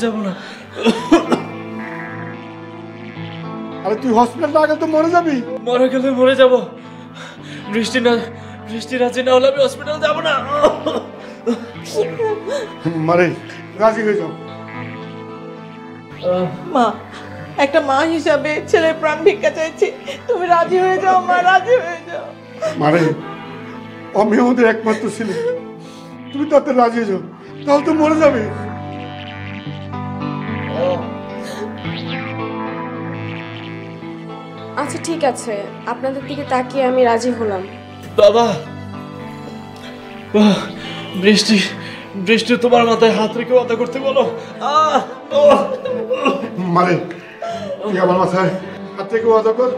যাব না। আরে তুই হসপিটাল না গেলে তো মরে যাবি। মরে গেলে মরে যাব, বৃষ্টি রাজি না হলে আমি হসপিটাল যাব না। মারে রাজি হয়ে যাও। মা, একটা মা হিসাবে ছেলের প্রাণ ভিক্ষা চাইছি, তুমি রাজি হয়ে যাও মা, রাজি হয়ে যাও। মারে আমি আমাদের একমাত্র ছেলে, তুমি তাতে রাজি হয়ে যাও, তাহলে তো মরে যাবে। আচ্ছা ঠিক আছে, আপনাদের দিকে তাকিয়ে আমি রাজি হলাম। বাবা, বৃষ্টি তোমার মাথায় হাত রেখে ওয়াদা করতে বলো। মারে তুই আমার মাথায় হাত থেকে ওয়াদা কর,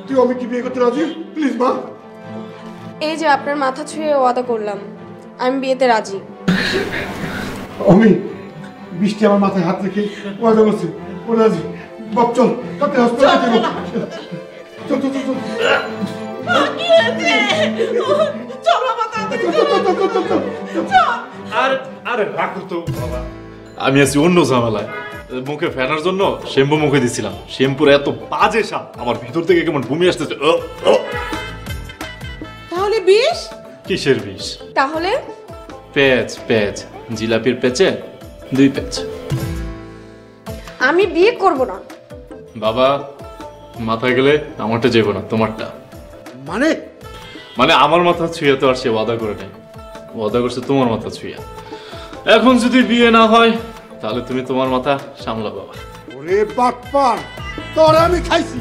তুই আমি কি বিয়ে করতে রাজি, প্লিজ মা। এই যে আপনার মাথা ছুঁয়ে ওয়াদা করলাম, আমি বিয়েতে রাজি। আমি বৃষ্টি আমার মাথায় হাত রেখে ওয়াদা করছি, ও রাজি। বাপ চল, তাতে হসপিটাল চল চল চল চল। আরে রাখো তো বাবা, আমি আছি অন্য ঝামেলায়। মুখে ফেনার জন্য শ্যাম্পু মুখে দিছিলাম, শ্যাম্পুর এত বাজে সাপ, আমার ভিতর থেকে কেমন বমি আসতেছে। তাহলে বিষ? কিসের বিষ? তাহলে পেঁচ, জিলাপির পেঁচে 2 পেঁচ। আমি বিয়ে করব না। বাবা মাথায় গেলে আমারটা যাবো না, তোমারটা। মানে আমার মাথা ছুঁয়ে তো আর সে ওয়াদা করে নেই, ওয়াদা করছে তোমার মাথা ছুঁয়ে। এখন যদি বিয়ে না হয় তাহলে তুমি তোমার মাথা সামলা বাবা। ওরে বাটপার, তোরে আমি খাইছি।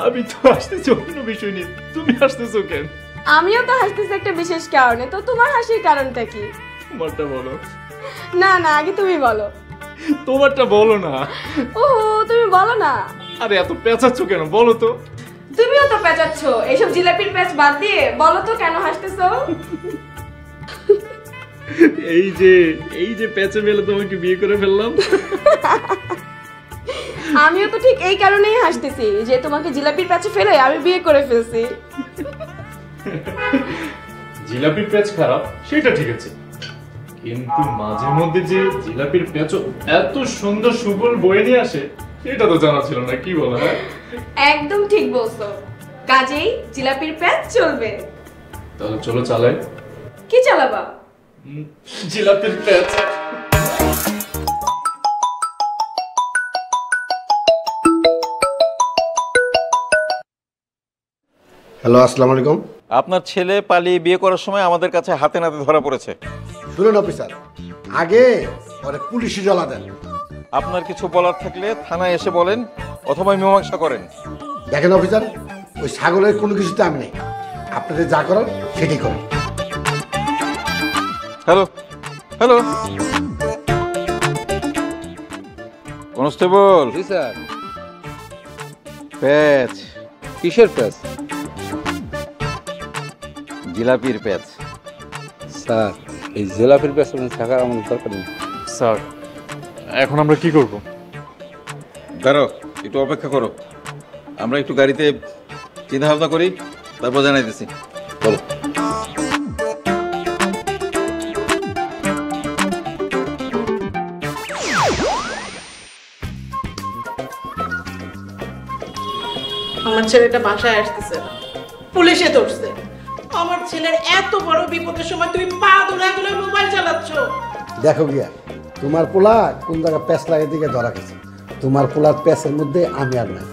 আমি তো হাসতেছি অন্য বিষয় নিয়ে, তুমি হাসতেছো কেন? আমিও তো হাসতেছি একটা বিশেষ কারণে, তো তোমার হাসির কারণটা কি? তোমারটা বলো। না না, আগে তুমি বলো। তোমারটা বলো না। ও তুমি বলো না। আরে এত পেঁচাচ্ছ কেন, বলো তো। তুমিও তো পেঁচাচ্ছ, এইসব জিলাপির প্যাচ বাদ দিয়ে বলো তো কেন হাসতেছো? এই যে পেঁচে মেলে তোমাকে বিয়ে করে ফেললাম। আমিও তো ঠিক এই কারণেই হাসতেছি যে তোমাকে জিলাপির প্যাচে ফেলে আমি বিয়ে করে ফেলছি। জিলাপির প্যাচ খারাপ সেটা ঠিক আছে, কিন্তু মাঝে মধ্যে যে জিলাপির প্যাচও এত সুন্দর সুফল বয়ে নিয়ে আসে এটা তো জানা ছিল না, কি বলো? হ্যাঁ একদম ঠিক বলছো, কাজেই জিলাপির প্যাচ চলবে। তাহলে চলো চালাই। কি চালাবা? জিলাপির প্যাচ। হ্যালো, আসসালামু আলাইকুম। আপনার ছেলে পালিয়ে বিয়ে করার সময় আমাদের কাছে হাতে নাতে ধরা পড়েছে। শুনুন অফিসার, আগে ওরে পুলিশে জ্বালা দেন। আপনার কিছু বলার থাকলে থানায় এসে বলেন অথবা মীমাংসা করেন। দেখেন অফিসার, ওই ছাগলের কোনো কিছুতে আমি নেই, আপনাদের যা করার সেটাই করুন। Hello hello constable. জি স্যার। প্যাচ। কিসের প্যাচ? জিলাপির প্যাচ। স্যার এই জিলাপির প্যাচ থাকার আমাদের দরকার নেই। স্যার এখন আমরা কি করব? দাঁড়াও, একটু অপেক্ষা করো, আমরা একটু গাড়িতে চিন্তা ভাবনা করি, তারপর জানাইতেছি। বলো। আমার ছেলেটা বাসায় আসতেছে না, পুলিশে ধরছে। আমার ছেলের এত বড় বিপদের সময় তুমি পা দোলায় দোলায় মোবাইল চালাচ্ছ। দেখো গিয়া, তোমার পোলা কোন জায়গায় প্যাঁচ লাগে দিকে ধরা গেছে। তোমার পোলার প্যাঁচের মধ্যে আমি আর নাই।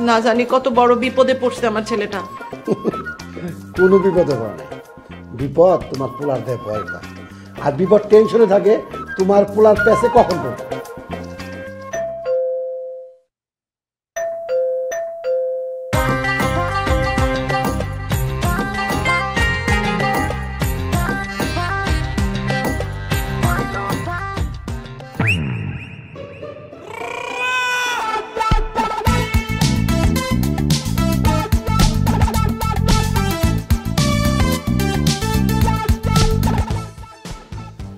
না জানি কত বড় বিপদে পড়ছে আমার ছেলেটা। কোনো বিপদে পড়ে নাই, বিপদ তোমার পোলার দেহে ভয় পায়, আর বিপদ টেনশনে থাকে তোমার পোলার প্যাঁচে কখন পড়বে।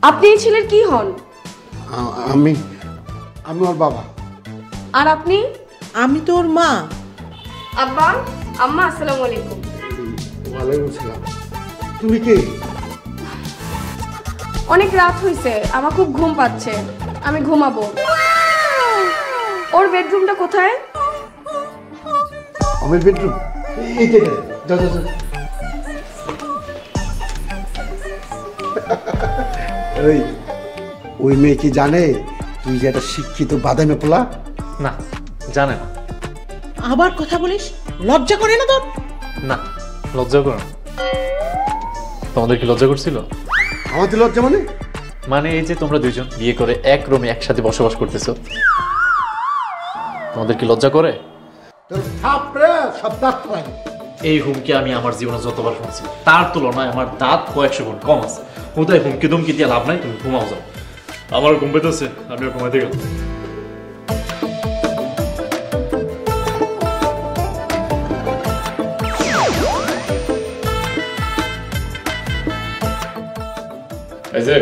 আপনি এই ছেলের কি হন? আমি ওর বাবা। আর আপনি? আমি তোর মা। আব্বা, আম্মা, আসসালামু আলাইকুম। ওয়ালাইকুম আসসালাম। তুমি কে? অনেক রাত হয়েছে, আমার খুব ঘুম পাচ্ছে, আমি ঘুমাবো। ওর বেডরুমটা কোথায়? আমার বেডরুম এইটা। যা যা যা। ওই মেয়ে কি জানে তুই যে একটা শিক্ষিত বাদামে পোলা? না, জানে না। আবার কথা বলিস, লজ্জা করে না তোর? না, লজ্জা করো না। তোমাদের কি লজ্জা করছিল? আমাদের লজ্জা মানে? মানে এই যে তোমরা দুইজন বিয়ে করে এক রুমে একসাথে বসবাস করতেছো, তোমাদের কি লজ্জা করে? তোর থাপড়ে সব দাঁত ফেলাই। এই হুমকি আমি আমার জীবনে যতবার শুনছি তার তুলনায় আমার দাঁত কয়েকশো গুণ কম আছে। কোথায় হুমকি দুমকি দিয়ে লাভ নাই, তুমি ঘুমাও যাও। আমার ঘুম পেতেছে, আমিও ঘুমাইতে গেলাম। এই যে